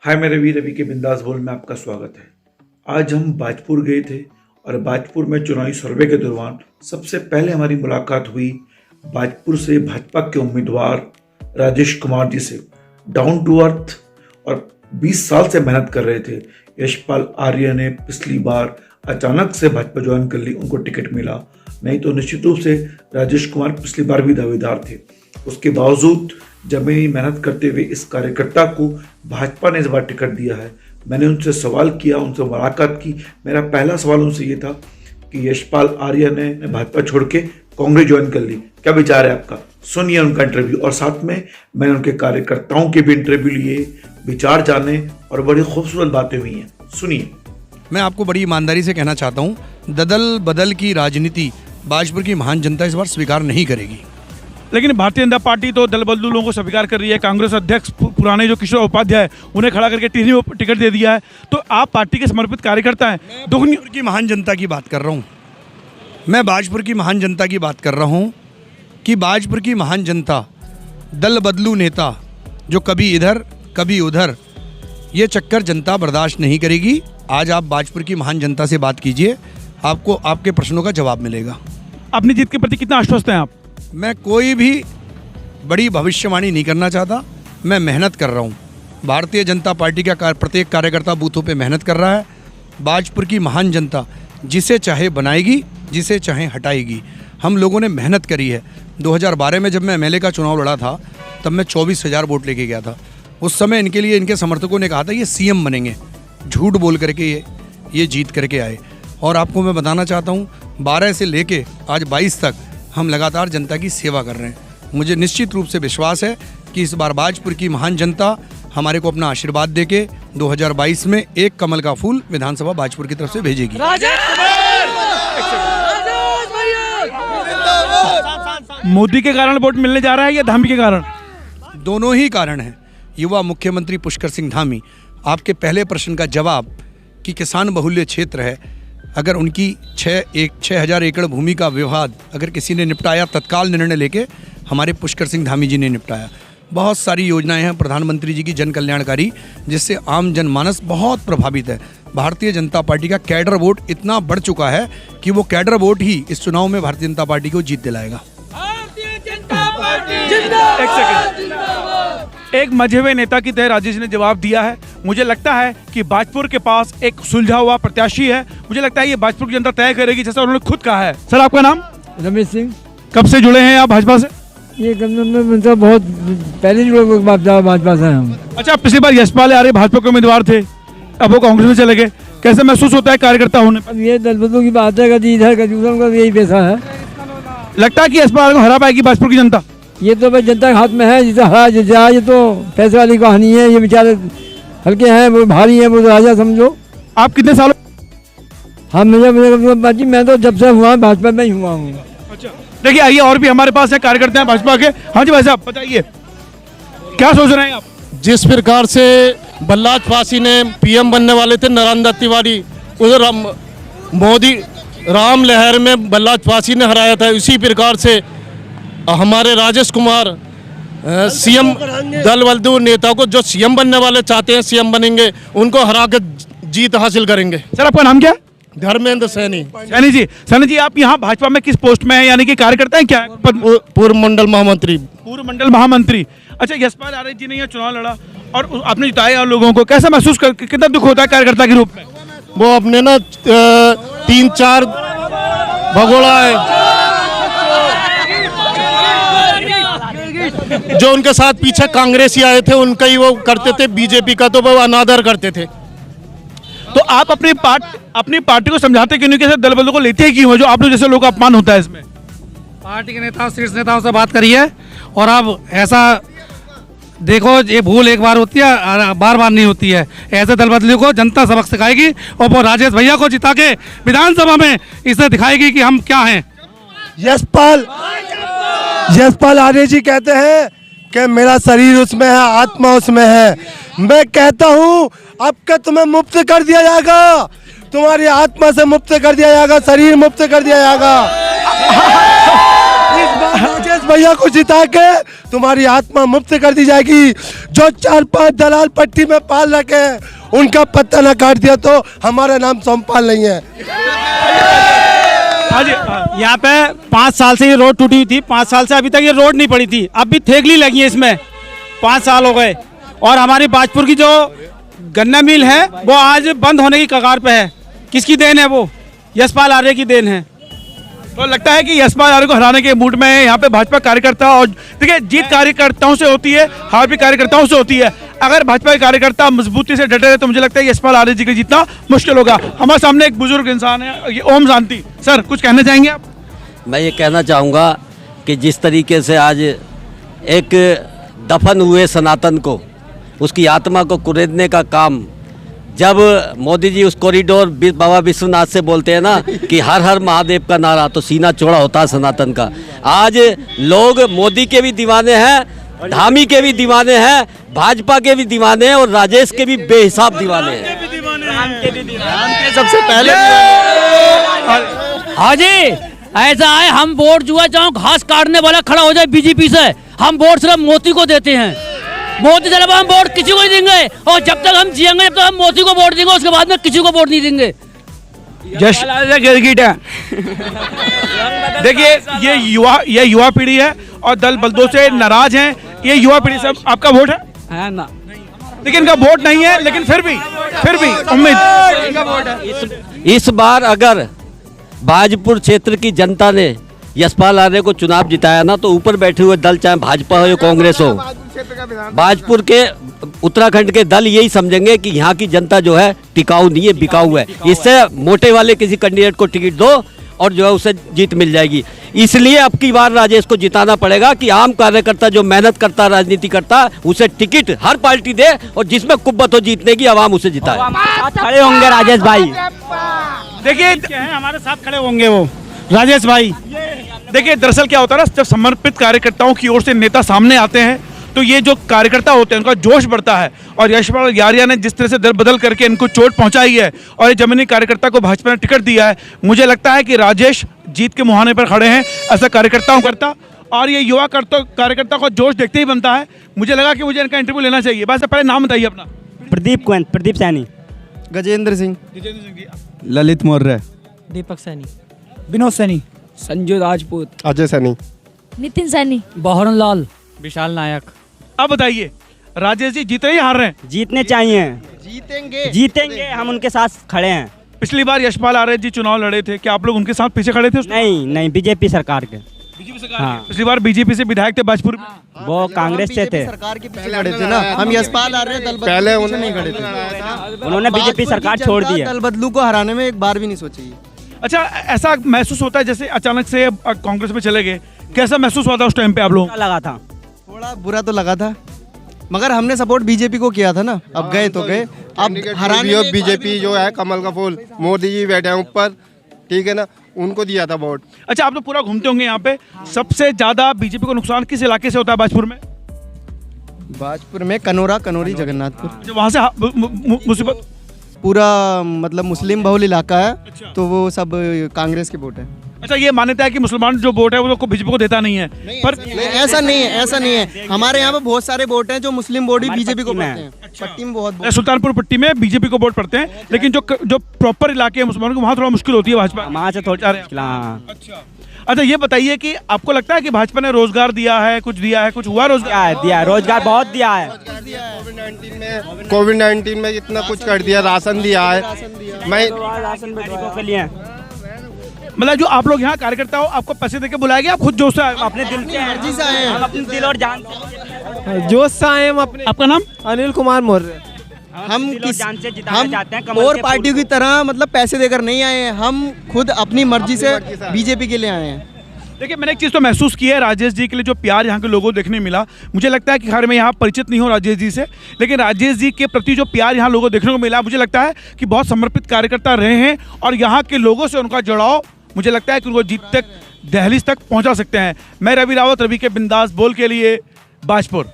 हाय मेरे वीर रवि के बिंदास बोल में आपका स्वागत है। आज हम बाजपुर गए थे और बाजपुर में चुनावी सर्वे के दौरान सबसे पहले हमारी मुलाकात हुई बाजपुर से भाजपा के उम्मीदवार राजेश कुमार जी से। डाउन टू अर्थ और 20 साल से मेहनत कर रहे थे। यशपाल आर्य ने पिछली बार अचानक से भाजपा ज्वाइन कर ली, उनको टिकट मिला, नहीं तो निश्चित रूप से राजेश कुमार पिछली बार भी दावेदार थे। उसके बावजूद जमीनी मेहनत करते हुए इस कार्यकर्ता को भाजपा ने इस बार टिकट दिया है। मैंने उनसे सवाल किया, उनसे मुलाकात की। मेरा पहला सवाल उनसे ये था कि यशपाल आर्य ने भाजपा छोड़ के कांग्रेस ज्वाइन कर ली, क्या विचार है आपका? सुनिए उनका इंटरव्यू और साथ में मैंने उनके कार्यकर्ताओं के भी इंटरव्यू लिए, विचार जाने और बड़ी खूबसूरत बातें हुई हैं। सुनिए। मैं आपको बड़ी ईमानदारी से कहना चाहता हूँ, ददल बदल की राजनीति बाजपुर की महान जनता इस बार स्वीकार नहीं करेगी। लेकिन भारतीय जनता पार्टी तो दल बदलू लोगों को स्वीकार कर रही है। कांग्रेस अध्यक्ष पुराने जो किशोर उपाध्याय उन्हें खड़ा करके टिकट दे दिया है। तो आप पार्टी के समर्पित कार्यकर्ता हैं। बाजपुर की महान जनता की बात कर रहा हूँ, मैं बाजपुर की महान जनता की बात कर रहा हूँ कि बाजपुर की महान जनता दल बदलू नेता जो कभी इधर कभी उधर, ये चक्कर जनता बर्दाश्त नहीं करेगी। आज आप बाजपुर की महान जनता से बात कीजिए, आपको आपके प्रश्नों का जवाब मिलेगा। अपनी जीत के प्रति कितना आश्वस्त हैं आप? मैं कोई भी बड़ी भविष्यवाणी नहीं करना चाहता, मैं मेहनत कर रहा हूँ। भारतीय जनता पार्टी का प्रत्येक कार्यकर्ता बूथों पे मेहनत कर रहा है। बाजपुर की महान जनता जिसे चाहे बनाएगी, जिसे चाहे हटाएगी। हम लोगों ने मेहनत करी है। 2012 में जब मैं एमएलए का चुनाव लड़ा था तब मैं 24,000 वोट लेके गया था। उस समय इनके लिए इनके समर्थकों ने कहा था ये सीएम बनेंगे, झूठ बोल करके ये जीत करके आए। और आपको मैं बताना चाहता हूँ 12 से लेके आज 22 तक हम लगातार जनता की सेवा कर रहे हैं। मुझे निश्चित रूप से विश्वास है कि इस बार बाजपुर की महान जनता हमारे को अपना आशीर्वाद देके 2022 में एक कमल का फूल विधानसभा बाजपुर की तरफ से भेजेगी। मोदी के कारण वोट मिलने जा रहा है या धामी के कारण? दोनों ही कारण हैं। युवा मुख्यमंत्री पुष्कर सिंह धामी, आपके पहले प्रश्न का जवाब कि किसान बहुल्य क्षेत्र है, अगर उनकी 6,000 एकड़ भूमि का विवाद अगर किसी ने निपटाया, तत्काल निर्णय लेके हमारे पुष्कर सिंह धामी जी ने निपटाया। बहुत सारी योजनाएं हैं प्रधानमंत्री जी की जन कल्याणकारी, जिससे आम जनमानस बहुत प्रभावित है। भारतीय जनता पार्टी का कैडर वोट इतना बढ़ चुका है कि वो कैडर वोट ही इस चुनाव में भारतीय जनता पार्टी को जीत दिलाएगा। एक मजे हुए नेता की तरह राजेश ने जवाब दिया है। मुझे लगता है कि बाजपुर के पास एक सुलझा हुआ प्रत्याशी है। मुझे लगता है ये बाजपुर की जनता तय करेगी, जैसा उन्होंने खुद कहा है। सर, आपका नाम? रमेश सिंह। कब से जुड़े हैं आप भाजपा से? ये मतलब बहुत पहले जुड़े भाजपा से हम। अच्छा, पिछली बार यशपाल आर्य भाजपा के उम्मीदवार थे, अब वो कांग्रेस में चले गए। कैसे महसूस होता है कार्यकर्ता होने पर? अब ये दल बदलू की बात है, कभी इधर कभी उधर, का यही पैसा है। लगता है कि यशपाल आर्य को हरा पाएगी बाजपुर की जनता? ये तो भाई जनता के हाथ में है, जिसे हरा जाए ये तो पैसे वाली कहानी है। ये बेचारे हल्के हैं, वो भारी हैं, वो राजा समझो। आप कितने सालों? हाँ, मैं तो जब से हुआ भाजपा में ही हुआ हूँ। अच्छा, देखिए आइए, और भी हमारे पास है कार्यकर्ता हैं भाजपा के। हाँ जी भाई साहब, बताइए क्या सोच रहे हैं आप? जिस प्रकार से बल्लाज पासी ने पीएम बनने वाले थे नरेंद्र तिवारी, उधर मोदी राम लहर में बल्लाज पासी ने हराया था, उसी प्रकार से हमारे राजेश कुमार सीएम दल बदलू नेता को जो सीएम बनने वाले चाहते हैं सीएम बनेंगे, उनको हरा कर जीत हासिल करेंगे। सर, आपका नाम क्या है? धर्मेंद्र सैनी। सैनी जी, सैनी जी, आप यहाँ भाजपा में किस पोस्ट में हैं, यानी कि कार्यकर्ता हैं क्या? पूर्व मंडल महामंत्री। पूर्व मंडल महामंत्री। अच्छा, यशपाल आर्य जी ने यहाँ चुनाव लड़ा और आपने जिताया लोगों को, कैसा महसूस कर, कितना दुख होता है कार्यकर्ता के रूप में? वो अपने ना 3-4 भगोड़ा है जो उनके साथ पीछे कांग्रेसी आए थे, उनका ही वो करते थे, बीजेपी का तो वो अनादर करते थे। तो आप अपनी पार्टी को समझाते क्यों नहीं कि दल बदलू को लेते ही क्यों, जो आप लोग जैसे लोग का अपमान होता है इसमें? पार्टी के नेताओं, शीर्ष नेताओं से बात करिए। और अब ऐसा देखो, ये भूल एक बार होती है, बार बार नहीं होती है। ऐसे दल बदलू को जनता सबक सिखाएगी और वो राजेश भैया को जिता के विधानसभा में इसे दिखाएगी कि हम क्या हैं। यशपाल आर्य जी कहते हैं कि मेरा शरीर उसमें है, आत्मा उसमें है। मैं कहता हूं अब के तुम्हें मुक्त कर दिया जाएगा, तुम्हारी आत्मा से मुक्त कर दिया जाएगा, शरीर मुक्त कर दिया जाएगा। इस बार राजेश भैया को जिता के तुम्हारी आत्मा मुक्त कर दी जाएगी। जो 4-5 दलाल पट्टी में पाल रखे हैं उनका पत्ता न काट दिया तो हमारा नाम सोमपाल नहीं है। हाँ जी, यहाँ पे 5 साल से ये रोड टूटी हुई थी, 5 साल से अभी तक ये रोड नहीं पड़ी थी, अब भी थेगली लगी है इसमें, 5 साल हो गए। और हमारी बाजपुर की जो गन्ना मिल है वो आज बंद होने की कगार पे है। किसकी देन है वो? यशपाल आर्य की देन है। तो लगता है कि यशपाल आर्य को हराने के मूड में है यहाँ पे भाजपा कार्यकर्ता। और देखिए, जीत कार्यकर्ताओं से होती है, हार भी कार्यकर्ताओं से होती है। अगर भाजपा के कार्यकर्ता मजबूती से डटे रहे तो मुझे लगता है यशपाल आर्य जी के जीतना मुश्किल होगा। हमारे सामने एक बुजुर्ग इंसान है, ये ओम शांति सर, कुछ कहना चाहेंगे आप? मैं ये कहना चाहूँगा कि जिस तरीके से आज एक दफन हुए सनातन को, उसकी आत्मा को कुरेदने का काम, जब मोदी जी उस कॉरिडोर बाबा विश्वनाथ से बोलते हैं ना कि हर हर महादेव का नारा, तो सीना चौड़ा होता है सनातन का। आज लोग मोदी के भी दीवाने हैं, धामी के भी दीवाने हैं, भाजपा के भी दीवाने हैं और राजेश के भी बेहिसाब दीवाने हैं। सबसे पहले हाँ जी, ऐसा है, हम वोट जो है चाहे घास काटने वाला खड़ा हो जाए बीजेपी से, हम वोट सिर्फ मोदी को देते हैं। मोदी जब हम वोट किसी को नहीं देंगे, और जब तक हम जिएंगे जब तक हम मोदी को वोट देंगे, उसके बाद में किसी को वोट नहीं देंगे। गिरगिट है। देखिए, ये युवा पीढ़ी है और दल बलदों से नाराज हैं। ये युवा पीढ़ी से आपका वोट है ना? लेकिन इनका वोट नहीं है, लेकिन फिर भी उम्मीद। इस बार अगर भाजपुर क्षेत्र की जनता ने यशपाल आर्य को चुनाव जिताया ना, तो ऊपर बैठे हुए दल, चाहे भाजपा हो या कांग्रेस हो, भाजपुर के उत्तराखंड के दल यही समझेंगे कि यहाँ की जनता जो है टिकाऊ नहीं है, बिकाऊ है। इससे मोटे वाले किसी कैंडिडेट को टिकट दो और जो है उसे जीत मिल जाएगी। इसलिए अब की बार राजेश को जिताना पड़ेगा कि आम कार्यकर्ता जो मेहनत करता, राजनीति करता, उसे टिकट हर पार्टी दे और जिसमें कुब्बत हो जीतने की, आवाम उसे जिताए। खड़े होंगे राजेश भाई, देखिए हमारे साथ खड़े होंगे वो राजेश भाई। देखिए, दरअसल क्या होता है ना, जब समर्पित कार्यकर्ताओं की ओर से नेता सामने आते हैं तो ये जो कार्यकर्ता होते हैं उनका जोश बढ़ता है। और यशपाल आर्य ने जिस तरह से दल बदल करके इनको चोट पहुंचाई है और ये जमीनी कार्यकर्ता को भाजपा ने टिकट दिया है, मुझे लगता है कि राजेश जीत के मुहाने पर खड़े हैं, ऐसा कार्यकर्ताओं करता। और ये युवा कार्यकर्ता को जोश देखते ही बनता है। मुझे लगा कि मुझे इनका इंटरव्यू लेना चाहिए। बस पहले नाम बताइए अपना। प्रदीप सैनी, गजेंद्र सिंह, ललित मौर्य, दीपक सैनी, विनोद सैनी, संजू राजपूत, अजय सैनी, नितिन सैनी, बहरन लाल, विशाल नायक। अब बताइए, राजेश जी जीत रहे हैं, हार रहे हैं? जीतने चाहिए, जीतेंगे, हम उनके साथ खड़े हैं। पिछली बार यशपाल आर्य जी चुनाव लड़े थे, क्या आप लोग उनके साथ पीछे खड़े थे? नहीं, बीजेपी सरकार के। बीजेपी सरकार के। पिछली बार बीजेपी से विधायक थे भाजपुर में, वो कांग्रेस से थे, सरकार के पीछे खड़े थे ना। हम यशपाल आर्य दल बदलू पहले उन्हें नहीं खड़े थे, उन्होंने बीजेपी सरकार छोड़ दी है। दल बदलू को हराने में एक बार भी नहीं सोची। अच्छा, ऐसा महसूस होता है जैसे अचानक से कांग्रेस में चले गए, कैसा महसूस हुआ था उस टाइम पे आप लोग? लगा था, थोड़ा बुरा तो लगा था, मगर हमने सपोर्ट बीजेपी को किया था ना। अब गए तो गए, अब हराने बीजेपी जो है कमल का फूल, मोदी जी बैठे हैं ऊपर, ठीक है ना, उनको दिया था वोट। अच्छा, आप तो पूरा घूमते होंगे यहाँ पे, सबसे ज्यादा बीजेपी को नुकसान किस इलाके से होता है भाजपुर में? भाजपुर में कनौरी, जगन्नाथपुर, वहाँ से मुसीबत पूरा मतलब मुस्लिम बहुल इलाका है, तो वो सब कांग्रेस के वोट है। अच्छा, ये मान्यता है कि मुसलमान जो वोट है वो तो बीजेपी को देता नहीं है, पर ऐसा नहीं है। हमारे यहाँ पे बहुत सारे वोट हैं जो मुस्लिम वोट भी बीजेपी को पड़ते हैं। पट्टी में बहुत सुल्तानपुर पट्टी में बीजेपी को वोट पड़ते हैं, लेकिन जो प्रॉपर इलाके हैं मुसलमानों को, वहाँ थोड़ा मुश्किल होती है भाजपा, वहाँ से थोड़ी। अच्छा, ये बताइए कि आपको लगता है कि भाजपा ने रोजगार दिया है, कुछ हुआ रोजगार? दिया, रोजगार बहुत दिया है। कोविड-19 में इतना कुछ कर दिया, राशन दिया है। मैं राशन गरीबों के लिए, मतलब जो आप लोग यहाँ कार्यकर्ता हो, आपको पैसे देके बुलाया गया, आप खुद जोश से आए? अपने दिल से मर्जी से आए हैं, हम अपने दिल और जान जोश से आए हम अपने। आपका नाम? अनिल कुमार मौर्य। हम और पार्टियों की तरह मतलब पैसे देकर नहीं आए हैं, हम खुद अपनी मर्जी से बीजेपी के लिए आए हैं। देखिए, मैंने एक चीज़ तो महसूस की है, राजेश जी के लिए जो प्यार यहाँ के लोगों को देखने मिला, मुझे लगता है कि खैर मैं यहाँ परिचित नहीं हूँ राजेश जी से, लेकिन राजेश जी के प्रति जो प्यार यहाँ लोगों को देखने को मिला, मुझे लगता है कि बहुत समर्पित कार्यकर्ता रहे हैं और यहाँ के लोगों से उनका जुड़ाव, मुझे लगता है कि उनको जीत तक, दहलीज तक पहुँचा सकते हैं। मैं रवि रावत, रवि के बिंदास बोल के लिए, भाजपुर।